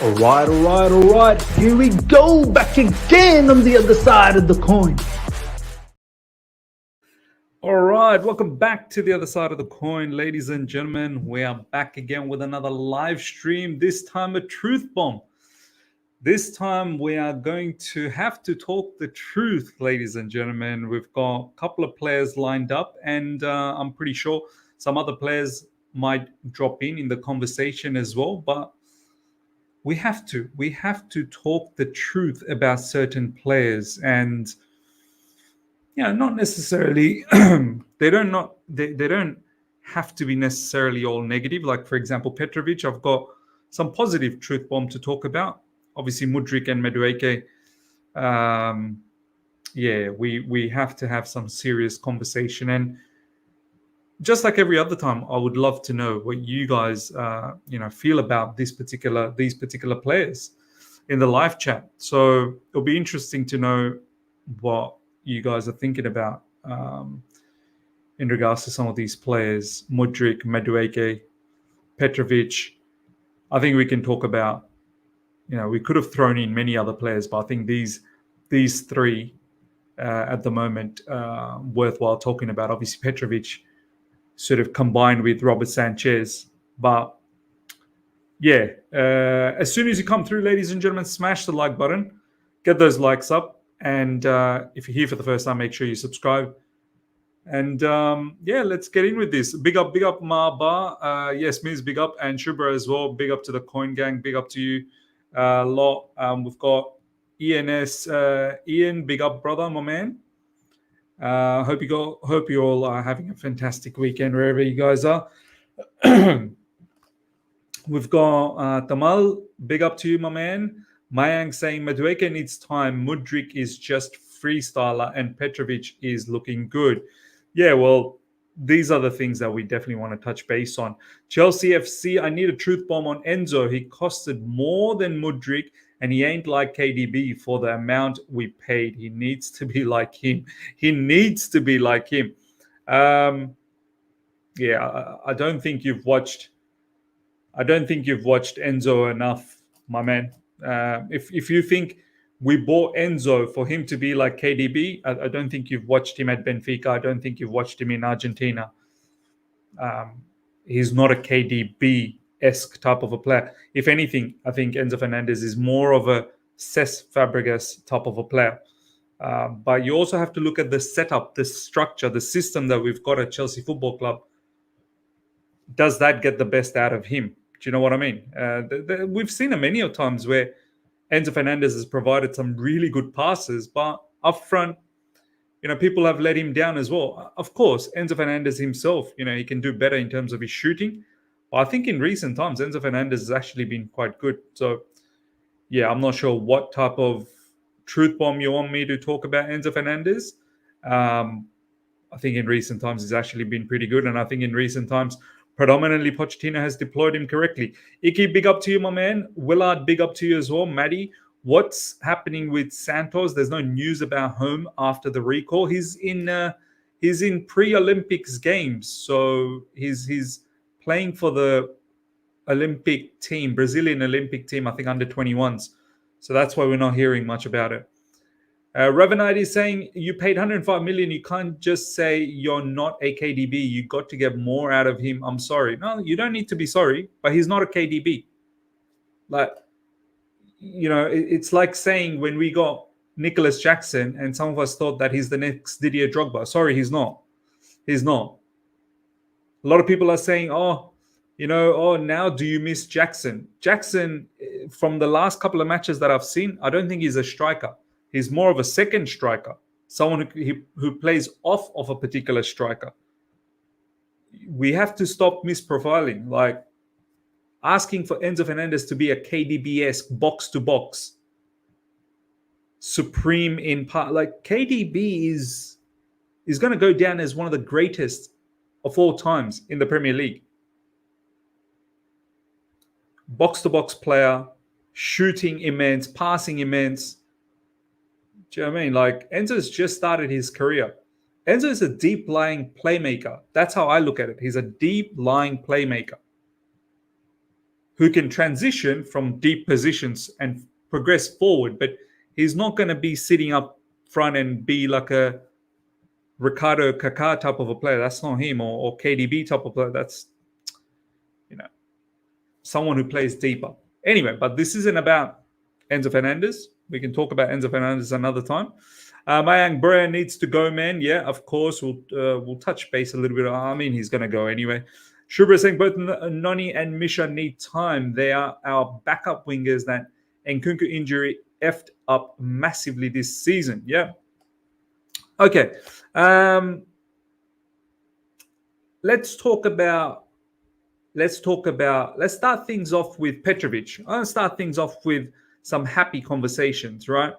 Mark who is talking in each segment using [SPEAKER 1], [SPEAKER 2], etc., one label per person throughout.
[SPEAKER 1] All right. Here we go, back again on the other side of the coin.
[SPEAKER 2] All right, welcome back to the other side of the coin, ladies and gentlemen. We are back again with another live stream, this time a truth bomb. This time we are going to have to talk the truth, ladies and gentlemen. We've got a couple of players lined up, and I'm pretty sure some other players might drop in the conversation as well, but we have to talk the truth about certain players. And not necessarily they don't have to be necessarily all negative. Like, for example, Petrovic, I've got some positive truth bomb to talk about. Obviously Mudryk and Madueke, we have to have some serious conversation. And just like every other time, I would love to know what you guys feel about these particular players in the live chat. So it'll be interesting to know what you guys are thinking about in regards to some of these players: Mudryk, Madueke, Petrovic. I think we can talk about, we could have thrown in many other players, but I think these three at the moment worthwhile talking about. Obviously Petrovic sort of combined with Robert Sanchez, but as soon as you come through, ladies and gentlemen, smash the like button, get those likes up. And if you're here for the first time, make sure you subscribe. And let's get in with this. Big up Marba. Yes, Miz, big up. And Shubra as well. Big up to the Coin Gang. Big up to you. Lot. We've got ENS. Ian, big up, brother, my man. Hope you all are having a fantastic weekend wherever you guys are. We've got Tamal. Big up to you, my man. Mayang saying Madueke needs time. Mudryk is just freestyler and Petrovic is looking good. Yeah, well, these are the things that we definitely want to touch base on. Chelsea FC, I need a truth bomb on Enzo. He costed more than Mudryk and he ain't like KDB for the amount we paid. He needs to be like him. I don't think you've watched Enzo enough, my man. If you think we bought Enzo for him to be like KDB, I don't think you've watched him at Benfica. I don't think you've watched him in Argentina. He's not a KDB-esque type of a player. If anything, I think Enzo Fernandez is more of a Cesc Fabregas type of a player. But you also have to look at the setup, the structure, the system that we've got at Chelsea Football Club. Does that get the best out of him? Do you know what I mean? We've seen it many times where Enzo Fernandez has provided some really good passes, but up front, people have let him down as well. Of course, Enzo Fernandez himself, he can do better in terms of his shooting. But I think in recent times, Enzo Fernandez has actually been quite good. So, I'm not sure what type of truth bomb you want me to talk about Enzo Fernandez. I think in recent times, he's actually been pretty good. And I think in recent times, predominantly Pochettino has deployed him correctly. Iki, big up to you, my man. Willard, big up to you as well. Maddie, what's happening with Santos? There's no news about home after the recall. He's in pre-Olympics games, so he's playing for the Olympic team, Brazilian Olympic team, I think under 21s. So that's why we're not hearing much about it. Revenite is saying, you paid 105 million. You can't just say you're not a KDB. You got to get more out of him. I'm sorry. No, you don't need to be sorry, but he's not a KDB. Like, it's like saying when we got Nicholas Jackson and some of us thought that he's the next Didier Drogba. Sorry, he's not. He's not. A lot of people are saying, now do you miss Jackson? Jackson, from the last couple of matches that I've seen, I don't think he's a striker. He's more of a second striker, someone who plays off of a particular striker. We have to stop misprofiling, like asking for Enzo Fernandez to be a KDB-esque box-to-box, supreme in part. Like, KDB is going to go down as one of the greatest of all times in the Premier League. Box-to-box player, shooting immense, passing immense. Do you know what I mean? Like, Enzo's just started his career. Enzo is a deep-lying playmaker. That's how I look at it. He's a deep-lying playmaker. who can transition from deep positions and progress forward, but he's not going to be sitting up front and be like a Ricardo Kaká type of a player. That's not him, or KDB type of player. That's, someone who plays deeper. Anyway, but this isn't about Enzo Fernandez. We can talk about Enzo Fernandez another time. Mayang Brea needs to go, man. Yeah, of course. We'll touch base a little bit. I mean, he's going to go anyway. Shubra saying both Noni and Misha need time. They are our backup wingers that Nkunku injury effed up massively this season. Yeah. Okay. Let's start things off with Petrovic. I'm going to start things off with some happy conversations, right?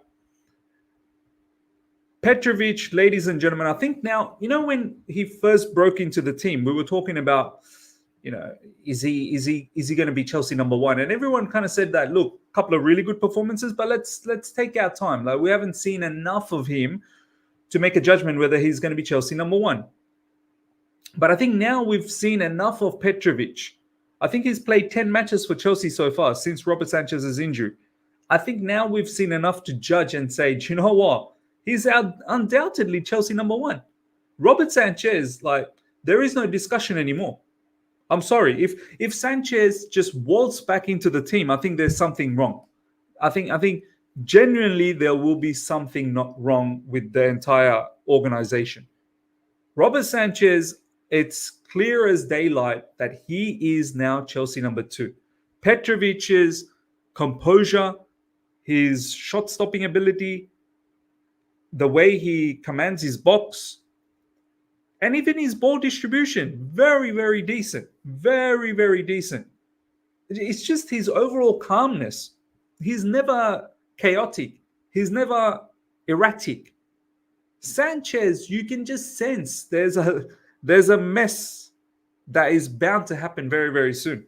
[SPEAKER 2] Petrovic, ladies and gentlemen, I think now, when he first broke into the team, we were talking about, is he going to be Chelsea number one? And everyone kind of said that, look, a couple of really good performances, but let's take our time. Like, we haven't seen enough of him to make a judgment whether he's going to be Chelsea number one. But I think now we've seen enough of Petrovic. I think he's played 10 matches for Chelsea so far since Robert Sanchez's injury. I think now we've seen enough to judge and say, do you know what? He's undoubtedly Chelsea number one. Robert Sanchez, there is no discussion anymore. I'm sorry. If Sanchez just waltzed back into the team, I think there's something wrong. I think genuinely there will be something not wrong with the entire organization. Robert Sanchez, it's clear as daylight that he is now Chelsea number two. Petrovic's composure, his shot-stopping ability, the way he commands his box, and even his ball distribution, very, very decent. Very, very decent. It's just his overall calmness. He's never chaotic. He's never erratic. Sanchez, you can just sense there's a mess that is bound to happen very, very soon.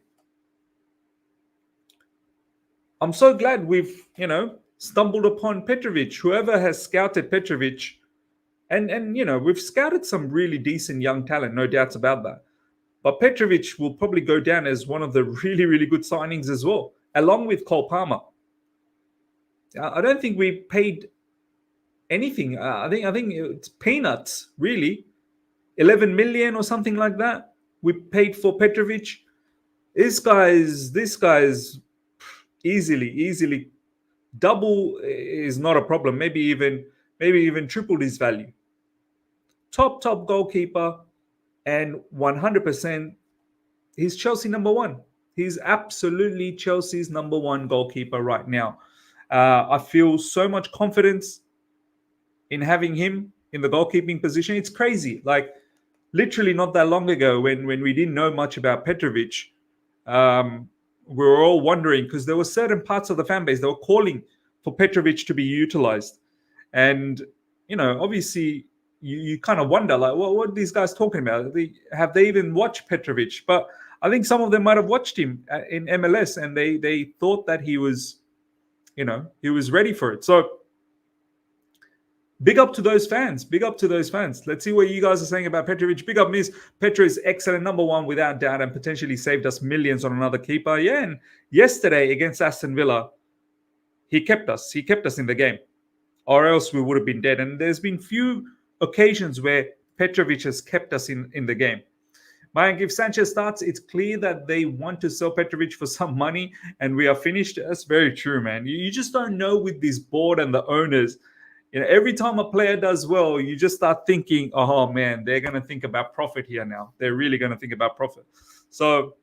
[SPEAKER 2] I'm so glad we've, stumbled upon Petrovic. Whoever has scouted Petrovic, and we've scouted some really decent young talent, no doubts about that. But Petrovic will probably go down as one of the really, really good signings as well, along with Cole Palmer. I don't think we paid anything. I think it's peanuts, really. 11 million or something like that we paid for Petrovic. This guy's easily double is not a problem. Maybe even tripled his value. Top goalkeeper, and 100% he's Chelsea number one. He's absolutely Chelsea's number one goalkeeper right now. I feel so much confidence in having him in the goalkeeping position. It's crazy. Literally not that long ago when we didn't know much about Petrovic, we were all wondering, because there were certain parts of the fan base that were calling for Petrovic to be utilized. And, obviously you kind of wonder, what are these guys talking about? Have they even watched Petrovic? But I think some of them might have watched him in MLS, and they thought that he was, he was ready for it. So big up to those fans. Let's see what you guys are saying about Petrovic. Big up, Miss. Petro is excellent, number one without doubt, and potentially saved us millions on another keeper. Yeah, and yesterday against Aston Villa, he kept us in the game, or else we would have been dead. And there's been few occasions where Petrovic has kept us in the game. Mayank, if Sanchez starts, it's clear that they want to sell Petrovic for some money, and we are finished. That's very true, man. You just don't know with this board and the owners. Every time a player does well, you just start thinking, oh man, they're going to think about profit here now. They're really going to think about profit. So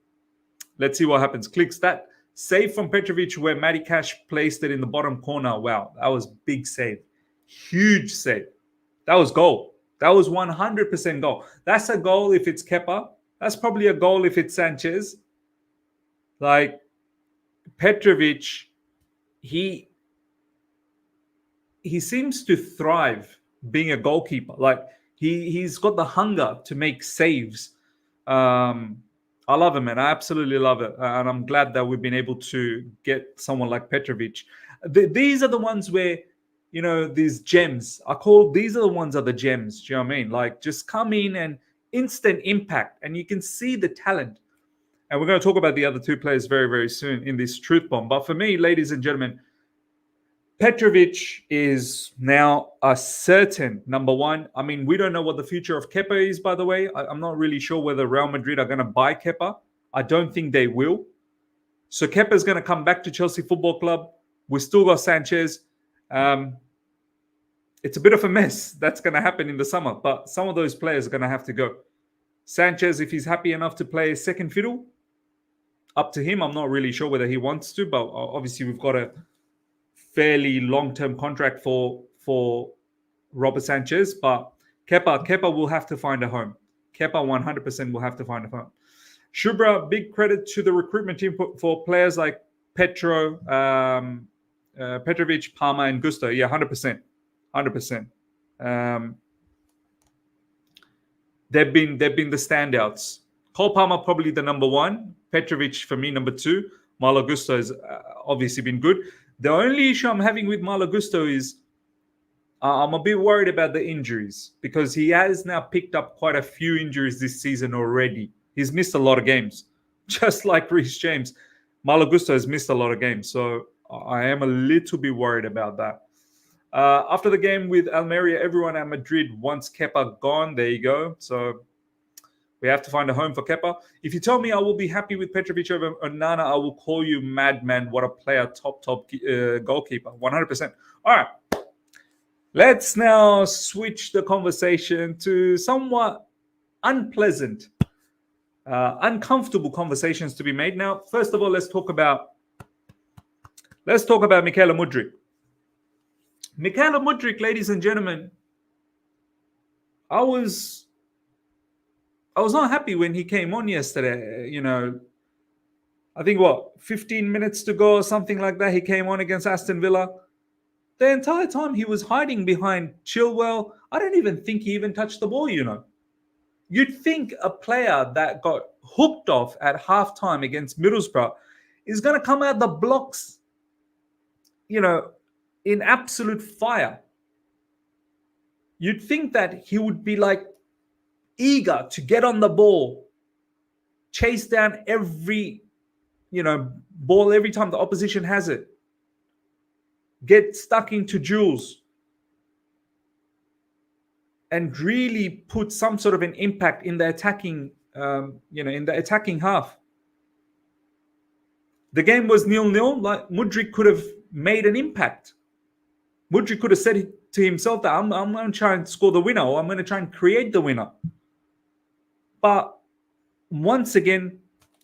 [SPEAKER 2] let's see what happens. Clicks that save from Petrovic where Matty Cash placed it in the bottom corner. Wow, that was big save. Huge save. That was goal. That was 100% goal. That's a goal if it's Kepa. That's probably a goal if it's Sanchez. Petrovic, he seems to thrive being a goalkeeper. He's got the hunger to make saves. I love it, man. I absolutely love it. And I'm glad that we've been able to get someone like Petrovic. These are the ones where, these gems, these are the ones are the gems. Do you know what I mean? Just come in and instant impact, and you can see the talent. And we're going to talk about the other two players very, very soon in this truth bomb. But for me, ladies and gentlemen, Petrovic is now a certain number one. I mean, we don't know what the future of Kepa is, by the way. I'm not really sure whether Real Madrid are going to buy Kepa. I don't think they will. So Kepa is going to come back to Chelsea Football Club. We still got Sanchez. It's a bit of a mess that's going to happen in the summer, but some of those players are going to have to go. Sanchez, if he's happy enough to play second fiddle, up to him. I'm not really sure whether he wants to, but obviously we've got a fairly long-term contract for Robert Sanchez. But Kepa will have to find a home. Kepa 100% will have to find a home. Shubra, big credit to the recruitment team for players like Petrovic, Palma, and Gusto. Yeah, 100%. 100%. They've been the standouts. Cole Palmer probably the number one. Petrovic for me number two. Malo Gusto has obviously been good. The only issue I'm having with Malo Gusto is I'm a bit worried about the injuries because he has now picked up quite a few injuries this season already. He's missed a lot of games, just like Reece James. Malo Gusto has missed a lot of games, so I am a little bit worried about that. After the game with Almeria, everyone at Madrid wants Kepa gone. There you go. So we have to find a home for Kepa. If you tell me I will be happy with Petrovic over Onana, I will call you madman. What a player, top goalkeeper, 100%. All right. Let's now switch the conversation to somewhat unpleasant, uncomfortable conversations to be made. Now, first of all, let's talk about Michaela Mudryk. Michaela Mudryk, ladies and gentlemen, I was not happy when he came on yesterday. You know, I think 15 minutes to go or something like that. He came on against Aston Villa. The entire time he was hiding behind Chilwell. I don't even think he even touched the ball, you know. You'd think a player that got hooked off at halftime against Middlesbrough is going to come out the blocks, you know, in absolute fire. You'd think that he would be like eager to get on the ball, chase down every, ball every time the opposition has it, get stuck into duels, and really put some sort of an impact in the attacking, in the attacking half. The game was 0-0. Like Mudryk could have made an impact. Mudryk could have said to himself that I'm going to try and score the winner, or I'm going to try and create the winner. But once again,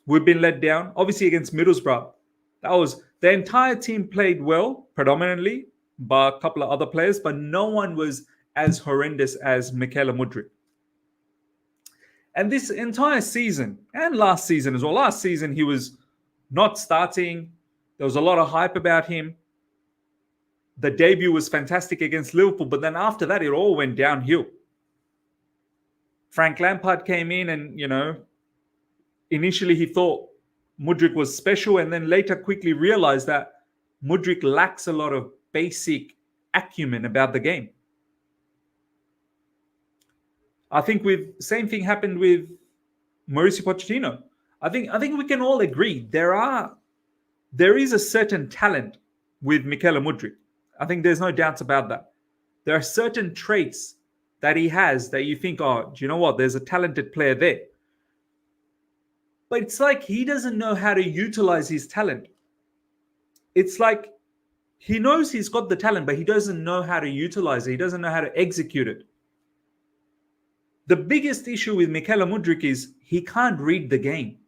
[SPEAKER 2] we've been let down. Obviously against Middlesbrough, the entire team played well, predominantly, by a couple of other players, but no one was as horrendous as Michaela Mudryk. And this entire season, and last season as well, last season he was not starting. There was a lot of hype about him. The debut was fantastic against Liverpool, but then after that, it all went downhill. Frank Lampard came in and, initially he thought Mudryk was special, and then later quickly realized that Mudryk lacks a lot of basic acumen about the game. I think same thing happened with Mauricio Pochettino. I think we can all agree there is a certain talent with Michaela Mudryk. I think there's no doubts about that. There are certain traits that he has that you think, do you know what? There's a talented player there. But it's like he doesn't know how to utilize his talent. It's like he knows he's got the talent, but he doesn't know how to utilize it. He doesn't know how to execute it. The biggest issue with Michaela Mudryk is he can't read the game.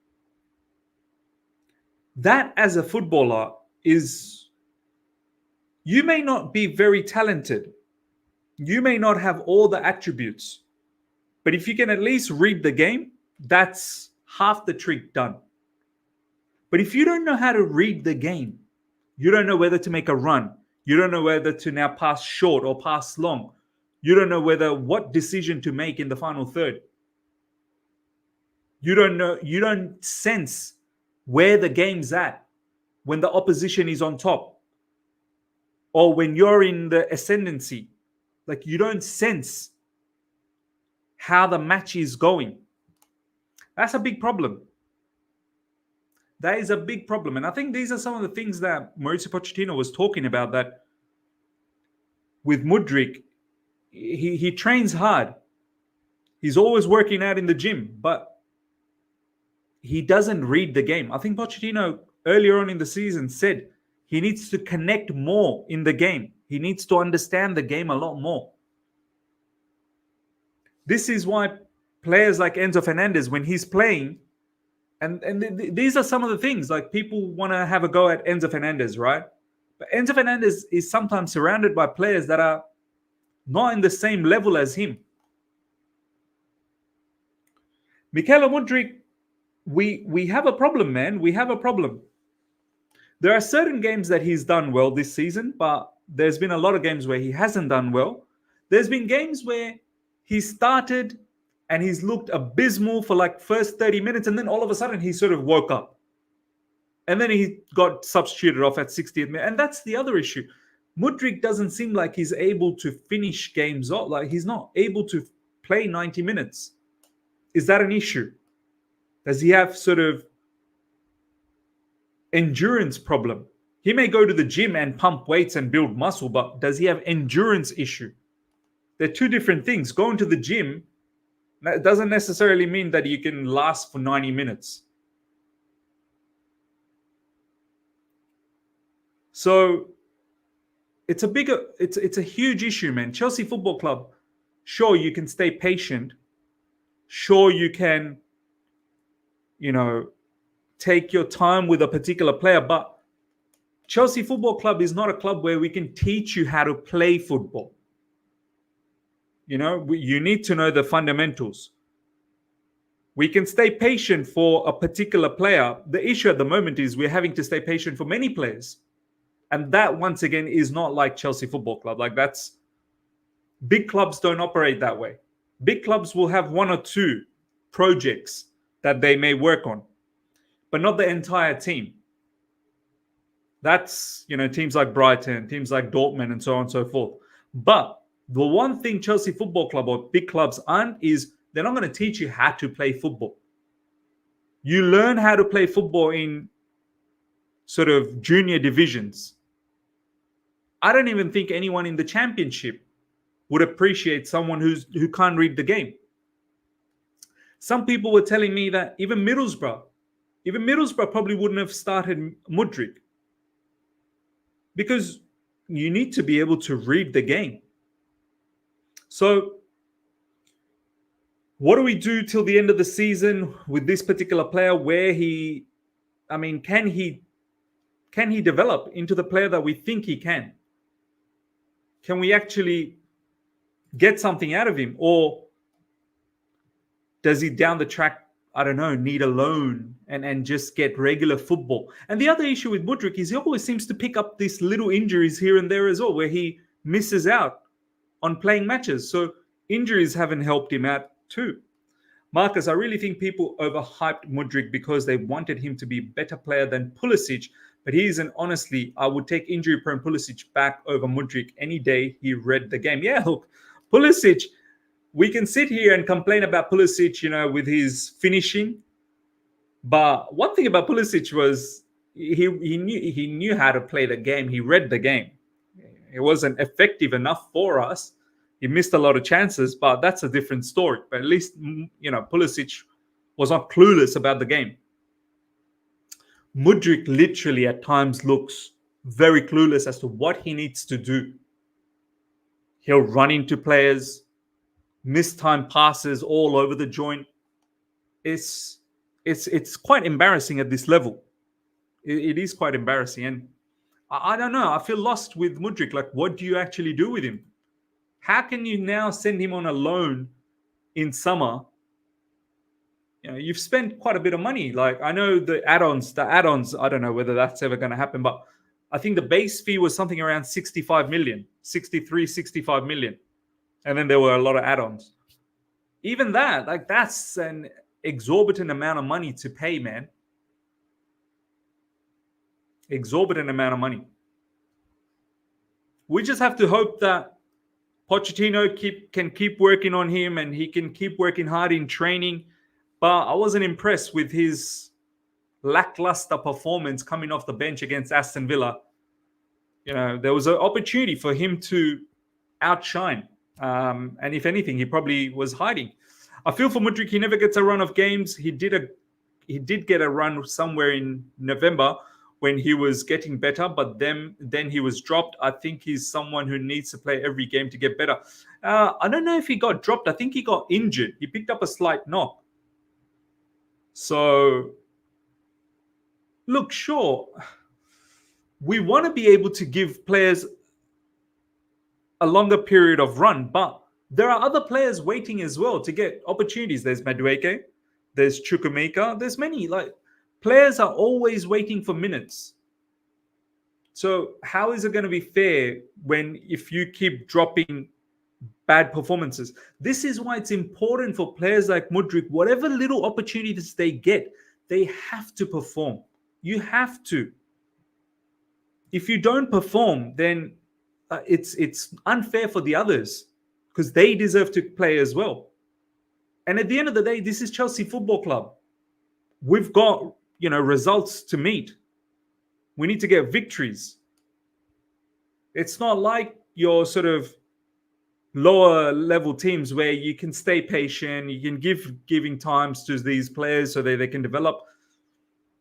[SPEAKER 2] That, as a footballer, is... You may not be very talented. You may not have all the attributes. But if you can at least read the game, that's half the trick done. But if you don't know how to read the game, you don't know whether to make a run. You don't know whether to now pass short or pass long. You don't know what decision to make in the final third. You don't sense where the game's at when the opposition is on top or when you're in the ascendancy. Like, you don't sense how the match is going. That's a big problem. That is a big problem. And I think these are some of the things that Mauricio Pochettino was talking about, that with Mudryk, he trains hard. He's always working out in the gym, but he doesn't read the game. I think Pochettino earlier on in the season said he needs to connect more in the game. He needs to understand the game a lot more. This is why players like Enzo Fernandez, when he's playing, and these are some of the things, like people want to have a go at Enzo Fernandez, right? But Enzo Fernandez is sometimes surrounded by players that are not in the same level as him. Mykhailo Mudryk, we have a problem, man. We have a problem. There are certain games that he's done well this season, but there's been a lot of games where he hasn't done well. There's been games where he started and he's looked abysmal for like first 30 minutes, and then all of a sudden he sort of woke up. And then he got substituted off at 60th minute. And that's the other issue. Mudryk doesn't seem like he's able to finish games off. Like he's not able to play 90 minutes. Is that an issue? Does he have sort of endurance problem? He may go to the gym and pump weights and build muscle, but does he have endurance issue? They're two different things. Going to the gym, that doesn't necessarily mean that you can last for 90 minutes. So it's a huge issue, man. Chelsea Football Club, sure, you can stay patient. Sure, you can, take your time with a particular player, but Chelsea Football Club is not a club where we can teach you how to play football. You need to know the fundamentals. We can stay patient for a particular player. The issue at the moment is we're having to stay patient for many players. And that, once again, is not like Chelsea Football Club. Like that's, big clubs don't operate that way. Big clubs will have one or two projects that they may work on, but not the entire team. That's, teams like Brighton, teams like Dortmund, and so on and so forth. But the one thing Chelsea Football Club or big clubs aren't is they're not going to teach you how to play football. You learn how to play football in sort of junior divisions. I don't even think anyone in the championship would appreciate someone who can't read the game. Some people were telling me that even Middlesbrough probably wouldn't have started Mudryk, because you need to be able to read the game. So what do we do till the end of the season with this particular player? Can he develop into the player that we think he can? Can we actually get something out of him? Or does he down the track, I don't know, need a loan and just get regular football? And the other issue with Mudryk is he always seems to pick up these little injuries here and there as well, where he misses out on playing matches. So injuries haven't helped him out too. Marcus, I really think people overhyped Mudryk because they wanted him to be a better player than Pulisic. But he isn't. Honestly, I would take injury-prone Pulisic back over Mudryk any day he read the game. Yeah, look, Pulisic, we can sit here and complain about Pulisic, with his finishing. But one thing about Pulisic was he knew how to play the game. He read the game. It wasn't effective enough for us. He missed a lot of chances, but that's a different story. But at least, Pulisic was not clueless about the game. Mudryk literally at times looks very clueless as to what he needs to do. He'll run into players, miss time passes all over the joint. It's quite embarrassing at this level. It is quite embarrassing. And I don't know. I feel lost with Mudryk. Like, what do you actually do with him? How can you now send him on a loan in summer? You've spent quite a bit of money. Like, I know the add-ons, I don't know whether that's ever going to happen, but I think the base fee was something around 65 million, 63, 65 million. And then there were a lot of add-ons. Even that, like, that's an exorbitant amount of money to pay, man. Exorbitant amount of money. We just have to hope that Pochettino can keep working on him and he can keep working hard in training. But I wasn't impressed with his lackluster performance coming off the bench against Aston Villa, there was an opportunity for him to outshine. And if anything, he probably was hiding. I feel for Mudryk, he never gets a run of games. He did get a run somewhere in November when he was getting better, but then he was dropped. I think he's someone who needs to play every game to get better. I don't know if he got dropped. I think he got injured. He picked up a slight knock. So, look, sure, we want to be able to give players a longer period of run, but there are other players waiting as well to get opportunities. There's Madueke, there's Chukwuemeka, there's many. Like, players are always waiting for minutes. So how is it going to be fair if you keep dropping bad performances? This is why it's important for players like Mudryk, whatever little opportunities they get, they have to perform. You have to. If you don't perform, then it's unfair for the others because they deserve to play as well. And at the end of the day, this is Chelsea Football Club. We've got, results to meet. We need to get victories. It's not like your sort of lower level teams where you can stay patient, you can giving times to these players so they can develop.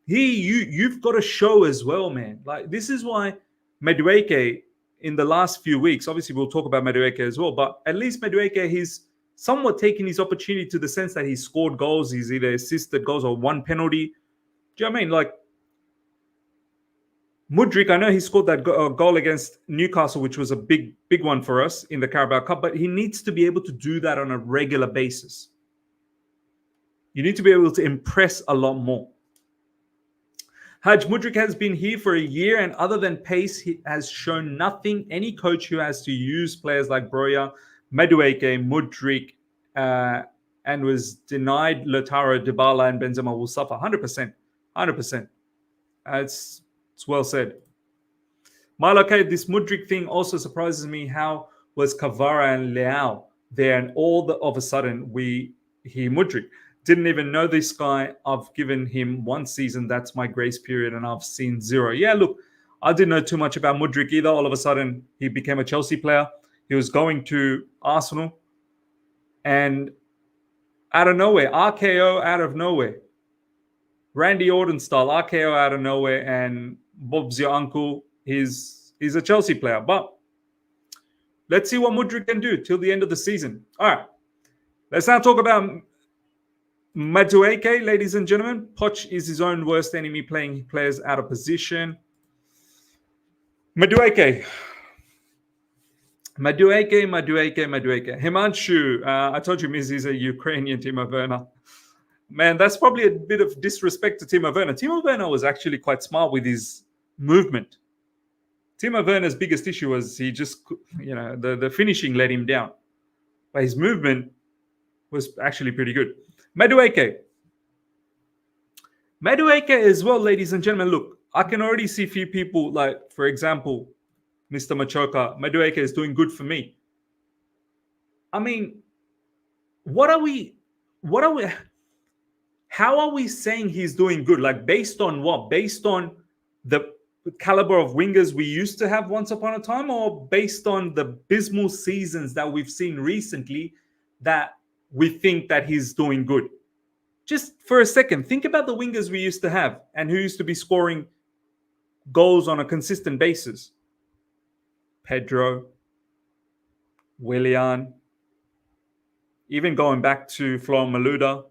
[SPEAKER 2] You've got to show as well, man. Like, this is why Madueke in the last few weeks, obviously we'll talk about Madueke as well, but at least Madueke, he's somewhat taken his opportunity to the sense that he's scored goals, he's either assisted goals or one penalty. Do you know what I mean? Like, Mudryk, I know he scored that goal against Newcastle, which was a big one for us in the Carabao Cup, but he needs to be able to do that on a regular basis. You need to be able to impress a lot more. Haj, Mudryk has been here for a year, and other than pace, he has shown nothing. Any coach who has to use players like Broja, Madueke, Mudryk, and was denied Lautaro, Dybala, and Benzema will suffer. 100%. 100%. It's well said. Madueke, this Mudryk thing also surprises me. How was Kvara and Leao there, and all of a sudden Mudryk? Didn't even know this guy. I've given him one season. That's my grace period, and I've seen zero. Yeah, look, I didn't know too much about Mudryk either. All of a sudden, he became a Chelsea player. He was going to Arsenal. And out of nowhere, RKO out of nowhere. Randy Orton style, RKO out of nowhere, and Bob's your uncle. He's a Chelsea player. But let's see what Mudryk can do till the end of the season. All right, let's now talk about Madueke, ladies and gentlemen. Poch is his own worst enemy, playing players out of position. Madueke. Himanshu, I told you Miz a Ukrainian Timo Werner. Man, that's probably a bit of disrespect to Timo Werner. Timo Werner was actually quite smart with his movement. Timo Werner's biggest issue was he just, the finishing let him down. But his movement was actually pretty good. Madueke as well, ladies and gentlemen. Look, I can already see a few people, like, for example, Mr. Machoka, Madueke is doing good for me. I mean, how are we saying he's doing good? Like, based on what? Based on the caliber of wingers we used to have once upon a time, or based on the abysmal seasons that we've seen recently that we think that he's doing good? Just for a second, think about the wingers we used to have and who used to be scoring goals on a consistent basis. Pedro, Willian, even going back to Flo Maluda.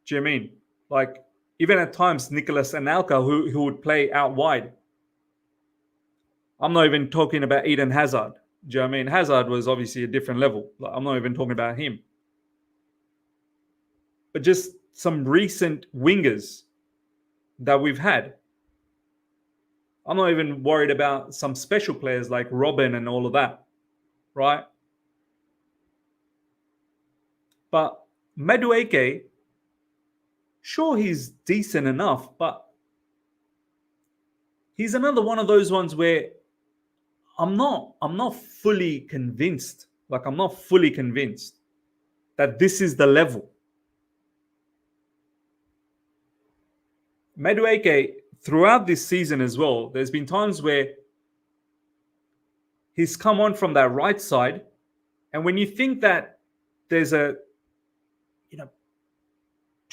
[SPEAKER 2] Do you mean? Like, even at times, Nicolas Anelka, who would play out wide. I'm not even talking about Eden Hazard. Do you know what I mean? Hazard was obviously a different level. Like, I'm not even talking about him. But just some recent wingers that we've had. I'm not even worried about some special players like Robin and all of that, right? But Madueke, sure, he's decent enough, but he's another one of those ones where I'm not fully convinced. Like, I'm not fully convinced that this is the level. Madueke, throughout this season as well, there's been times where he's come on from that right side, and when you think that there's a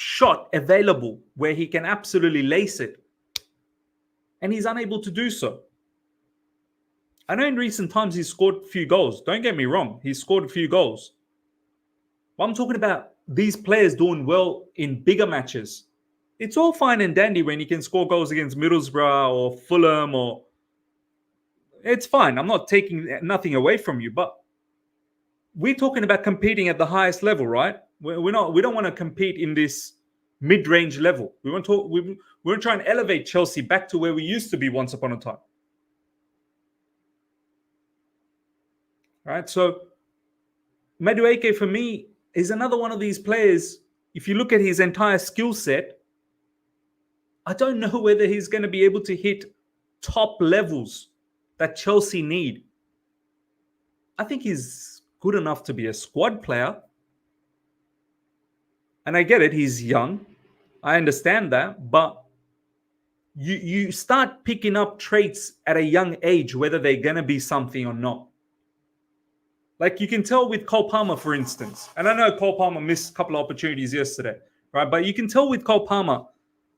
[SPEAKER 2] shot available where he can absolutely lace it, and he's unable to do so. I know in recent times he's scored a few goals. Don't get me wrong, he's scored a few goals. But I'm talking about these players doing well in bigger matches. It's all fine and dandy when you can score goals against Middlesbrough or Fulham, or it's fine. I'm not taking nothing away from you, but we're talking about competing at the highest level, right? We don't want to compete in this mid-range level. We want to try and elevate Chelsea back to where we used to be once upon a time. Right? So Madueke, for me, is another one of these players. If you look at his entire skill set, I don't know whether he's going to be able to hit top levels that Chelsea need. I think he's good enough to be a squad player. And I get it, he's young. I understand that. But you start picking up traits at a young age, whether they're going to be something or not. Like you can tell with Cole Palmer, for instance. And I know Cole Palmer missed a couple of opportunities yesterday, right? But you can tell with Cole Palmer,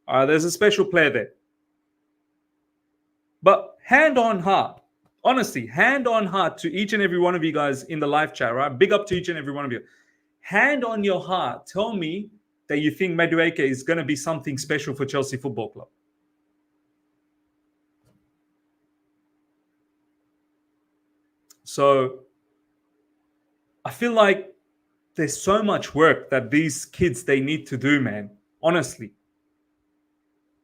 [SPEAKER 2] there's a special player there. But hand on heart, honestly, hand on heart to each and every one of you guys in the live chat, right? Big up to each and every one of you. Hand on your heart, tell me that you think Madueke is going to be something special for Chelsea Football Club. So I feel like there's so much work that these kids, they need to do, man, honestly.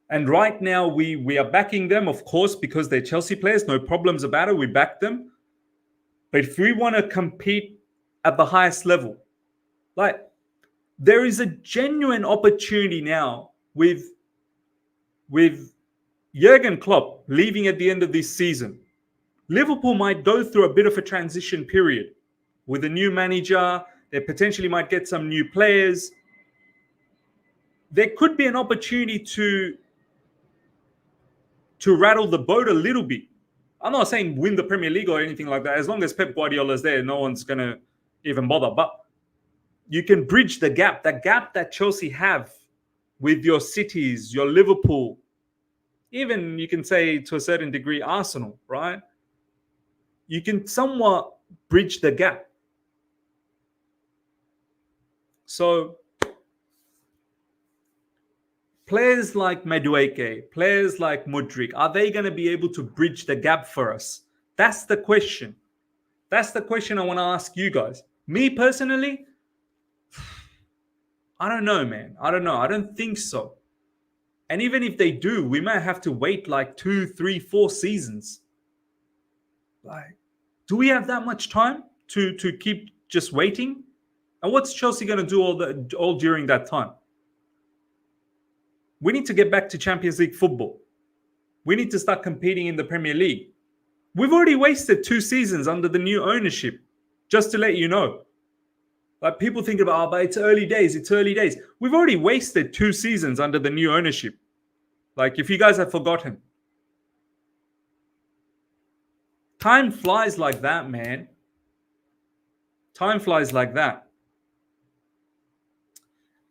[SPEAKER 2] And right now, we are backing them, of course, because they're Chelsea players. No problems about it. We back them. But if we want to compete at the highest level, like there is a genuine opportunity now with Jurgen Klopp leaving at the end of this season. Liverpool might go through a bit of a transition period with a new manager. They potentially might get some new players. There could be an opportunity to rattle the boat a little bit. I'm not saying win the Premier League or anything like that. As long as Pep Guardiola's there, no one's going to even bother. But you can bridge the gap that Chelsea have with your cities, your Liverpool, even you can say to a certain degree Arsenal, right? You can somewhat bridge the gap. So players like Madueke, players like Mudryk, are they going to be able to bridge the gap for us? That's the question. That's the question I want to ask you guys. Me personally, I don't know, man. I don't know. I don't think so. And even if they do, we might have to wait like 2, 3, 4 seasons. Like, do we have that much time to keep just waiting? And what's Chelsea going to do all during that time? We need to get back to Champions League football. We need to start competing in the Premier League. We've already wasted 2 seasons under the new ownership, just to let you know. Like people think about, but it's early days, it's early days. We've already wasted 2 seasons under the new ownership. Like if you guys have forgotten. Time flies like that, man. Time flies like that.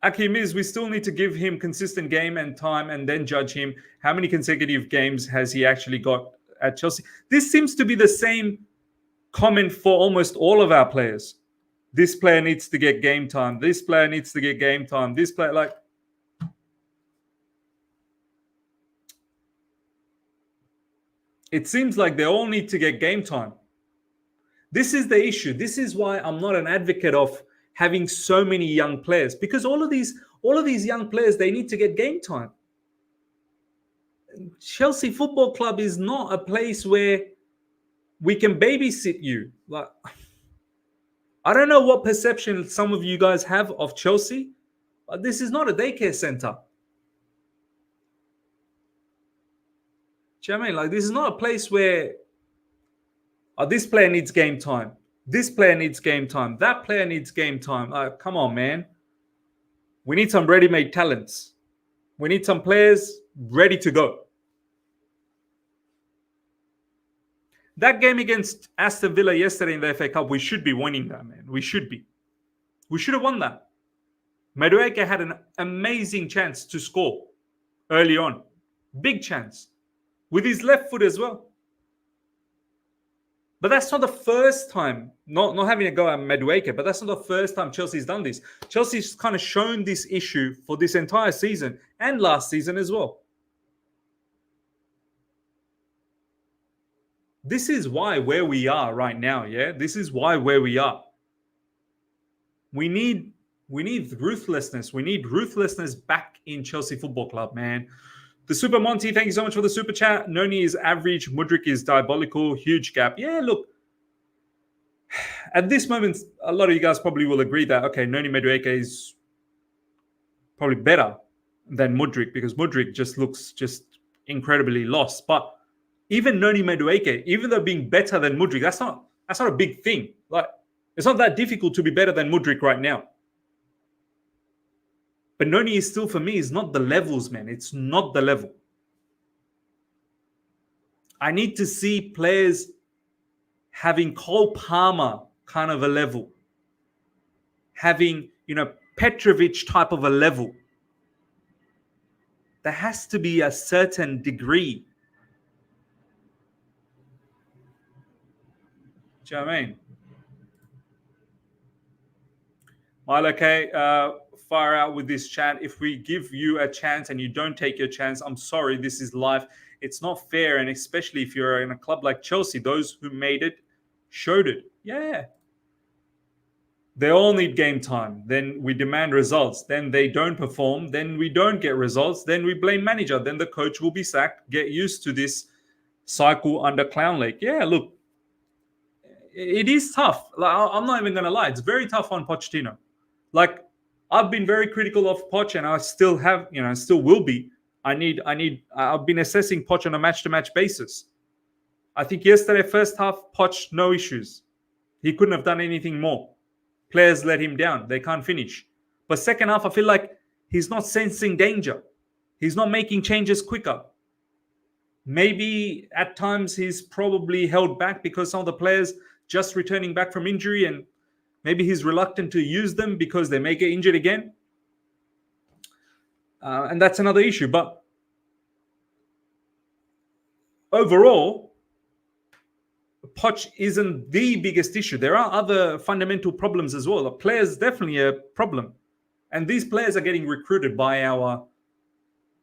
[SPEAKER 2] Akim is, we still need to give him consistent game and time and then judge him. How many consecutive games has he actually got at Chelsea? This seems to be the same comment for almost all of our players. This player needs to get game time. This player needs to get game time. This player, like... It seems like they all need to get game time. This is the issue. This is why I'm not an advocate of having so many young players, because all of these young players, they need to get game time. Chelsea Football Club is not a place where we can babysit you. Like, I don't know what perception some of you guys have of Chelsea, but this is not a daycare center. Do you know what I mean? Like, this is not a place where this player needs game time. This player needs game time. That player needs game time. Come on, man. We need some ready-made talents. We need some players ready to go. That game against Aston Villa yesterday in the FA Cup, we should be winning that, man. We should be. We should have won that. Madueke had an amazing chance to score early on. Big chance. With his left foot as well. But that's not the first time, not having a go at Madueke, but that's not the first time Chelsea's done this. Chelsea's kind of shown this issue for this entire season and last season as well. This is why where we are right now, yeah? This is why where we are. We need ruthlessness. We need ruthlessness back in Chelsea Football Club, man. The Super Monty, thank you so much for the super chat. Noni is average. Mudryk is diabolical. Huge gap. Yeah, look. At this moment, a lot of you guys probably will agree that, okay, Noni Madueke is probably better than Mudryk because Mudryk just looks just incredibly lost. But even Noni Madueke, even though being better than Mudryk, that's not a big thing. Like, it's not that difficult to be better than Mudryk right now. But Noni is still, for me, is not the levels, man. It's not the level. I need to see players having Cole Palmer kind of a level. Having, Petrovic type of a level. There has to be a certain degree. Do you know what I mean? Madueke, fire out with this chat. If we give you a chance and you don't take your chance, I'm sorry, this is life. It's not fair, and especially if you're in a club like Chelsea, those who made it showed it. Yeah. They all need game time. Then we demand results. Then they don't perform. Then we don't get results. Then we blame manager. Then the coach will be sacked. Get used to this cycle under Clown Lake. Yeah, look, it is tough. Like, I'm not even going to lie. It's very tough on Pochettino. Like, I've been very critical of Poch, and I still have, still will be. I've been assessing Poch on a match-to-match basis. I think yesterday, first half, Poch, no issues. He couldn't have done anything more. Players let him down. They can't finish. But second half, I feel like he's not sensing danger. He's not making changes quicker. Maybe at times he's probably held back because some of the players just returning back from injury, and maybe he's reluctant to use them because they may get injured again. And that's another issue. But overall, Poch isn't the biggest issue. There are other fundamental problems as well. The players definitely a problem. And these players are getting recruited by our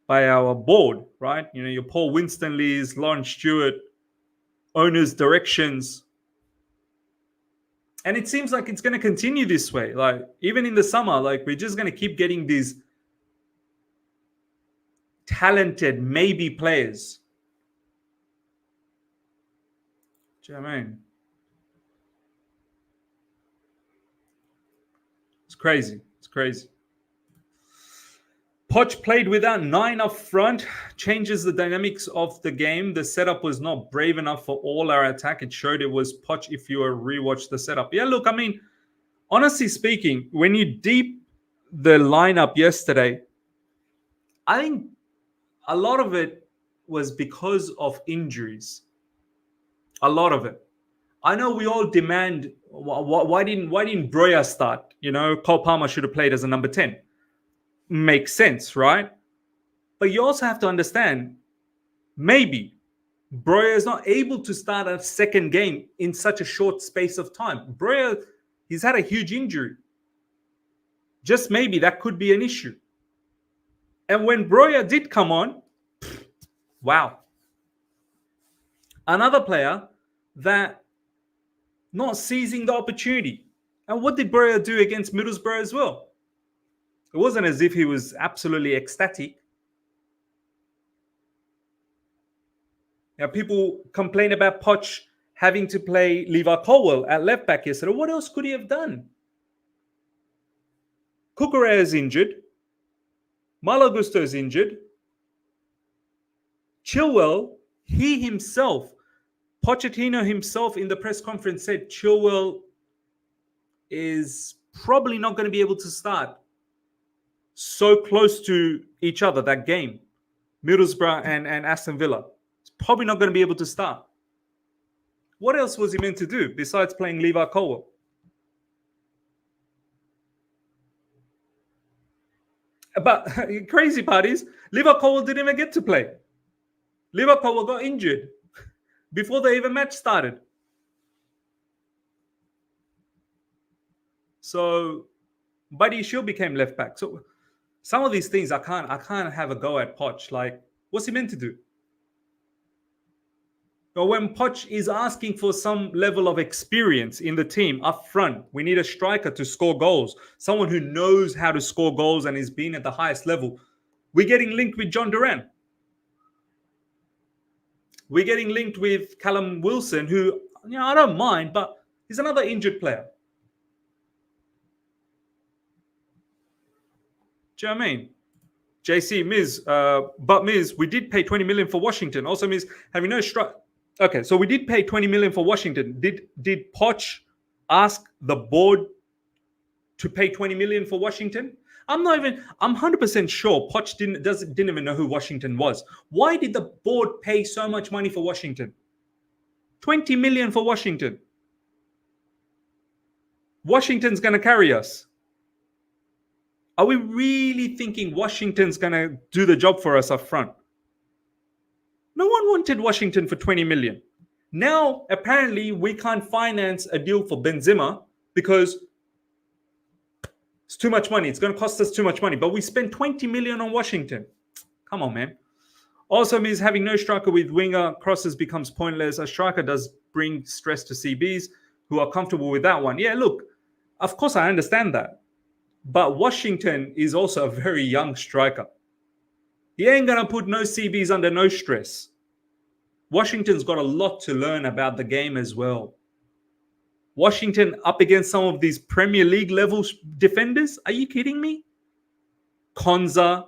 [SPEAKER 2] board, right? Your Paul Winstonleys, Lawrence Stewart, owners' directions. And it seems like it's going to continue this way. Like, even in the summer, like, we're just going to keep getting these talented maybe players. Do you know what I mean? It's crazy. It's crazy. Poch played without 9 up front, changes the dynamics of the game. The setup was not brave enough for all our attack. It showed it was Poch if you rewatch the setup. Yeah, look, I mean, honestly speaking, when you deep the lineup yesterday, I think a lot of it was because of injuries. A lot of it. I know we all demand, why didn't Breuer start? Cole Palmer should have played as a number 10. Makes sense, right? But you also have to understand, maybe Breuer is not able to start a second game in such a short space of time. Breuer, he's had a huge injury. Just maybe that could be an issue. And when Breuer did come on, wow. Another player that not seizing the opportunity. And what did Breuer do against Middlesbrough as well? It wasn't as if he was absolutely ecstatic. Now, people complain about Poch having to play Levi Colwill at left back yesterday. What else could he have done? Cucurella is injured. Malo Gusto is injured. Chilwell, Pochettino himself in the press conference said Chilwell is probably not going to be able to start so close to each other that game. Middlesbrough and Aston Villa. He's probably not going to be able to start. What else was he meant to do besides playing Levi Colwill? But crazy part is, Levi Colwill didn't even get to play. Levi Colwill got injured before the even match started. So Buddy Shield became left back. So some of these things I can't have a go at Poch. Like, what's he meant to do? But when Poch is asking for some level of experience in the team up front, we need a striker to score goals, someone who knows how to score goals and has been at the highest level. We're getting linked with John Duran. We're getting linked with Callum Wilson, who, I don't mind, but he's another injured player. Do you know what I mean? JC, Miz, but Miz, we did pay 20 million for Washington. Also, Miz, have you no strike? Okay, so we did pay 20 million for Washington. Did Poch ask the board to pay 20 million for Washington? I'm 100% sure Poch didn't even know who Washington was. Why did the board pay so much money for Washington? 20 million for Washington. Washington's going to carry us. Are we really thinking Washington's going to do the job for us up front? No one wanted Washington for 20 million. Now, apparently, we can't finance a deal for Benzema because it's too much money. It's going to cost us too much money. But we spent 20 million on Washington. Come on, man. Also means having no striker with winger crosses becomes pointless. A striker does bring stress to CBs who are comfortable with that one. Yeah, look, of course I understand that. But Washington is also a very young striker. He ain't going to put no CBs under no stress. Washington's got a lot to learn about the game as well. Washington up against some of these Premier League level defenders? Are you kidding me? Konza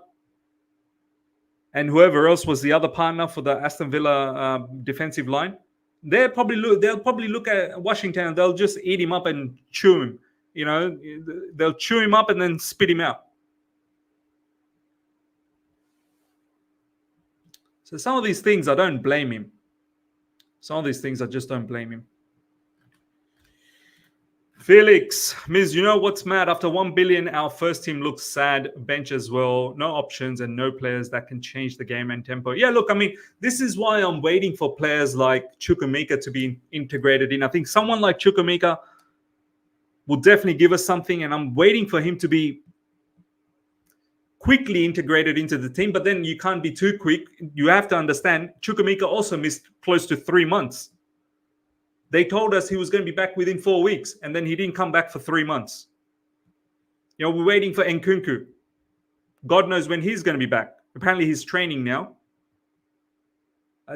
[SPEAKER 2] and whoever else was the other partner for the Aston Villa defensive line. They'll probably look at Washington and they'll just eat him up and chew him. They'll chew him up and then spit him out. So some of these things, I don't blame him. Some of these things, I just don't blame him. Felix, Miz, you know what's mad? After 1 billion, our first team looks sad. Bench as well. No options and no players that can change the game and tempo. Yeah, look, I mean, this is why I'm waiting for players like Chukwuemeka to be integrated in. I think someone like Chukwuemeka will definitely give us something, and I'm waiting for him to be quickly integrated into the team, but then you can't be too quick. You have to understand, Chukwuemeka also missed close to 3 months. They told us he was going to be back within 4 weeks, and then he didn't come back for 3 months. We're waiting for Nkunku. God knows when he's going to be back. Apparently, he's training now.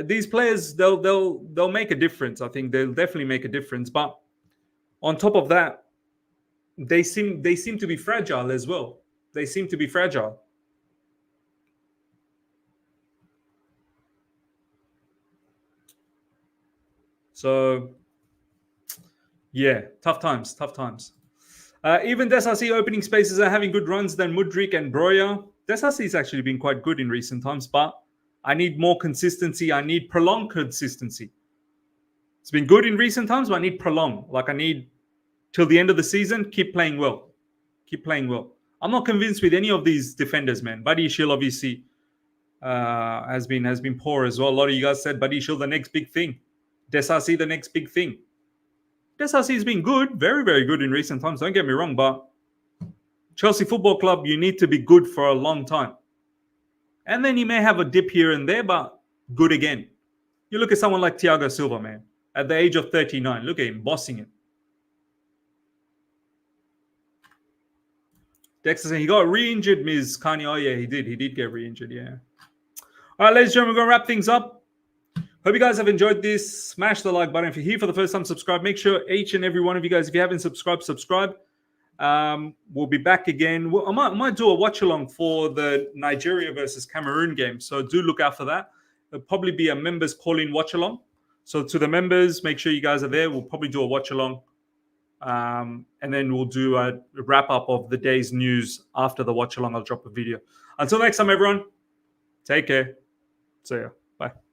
[SPEAKER 2] These players, they'll make a difference. I think they'll definitely make a difference. But on top of that, they seem to be fragile as well. They seem to be fragile. So, yeah, tough times. Even Desasi opening spaces are having good runs than Mudryk and Broya. Desasi's actually been quite good in recent times, but I need more consistency. I need prolonged consistency. It's been good in recent times, but I need prolonged. Like I need till the end of the season, keep playing well. I'm not convinced with any of these defenders, man. Buddy Shield obviously has been poor as well. A lot of you guys said Buddy Shield the next big thing. Desasi the next big thing. Desasi has been good, very, very good in recent times. Don't get me wrong, but Chelsea Football Club, you need to be good for a long time. And then you may have a dip here and there, but good again. You look at someone like Thiago Silva, man. At the age of 39, look at him, bossing it. Dexter saying he got re-injured, Ms. Kanye. Oh, yeah, he did. He did get re-injured, yeah. All right, ladies and gentlemen, we're going to wrap things up. Hope you guys have enjoyed this. Smash the like button. If you're here for the first time, subscribe. Make sure each and every one of you guys, if you haven't subscribed, subscribe. We'll be back again. I might do a watch-along for the Nigeria versus Cameroon game, so do look out for that. There'll probably be a members call-in watch-along. So to the members, make sure you guys are there. We'll probably do a watch-along. And then we'll do a wrap-up of the day's news after the watch-along. I'll drop a video. Until next time, everyone, take care. So yeah, bye.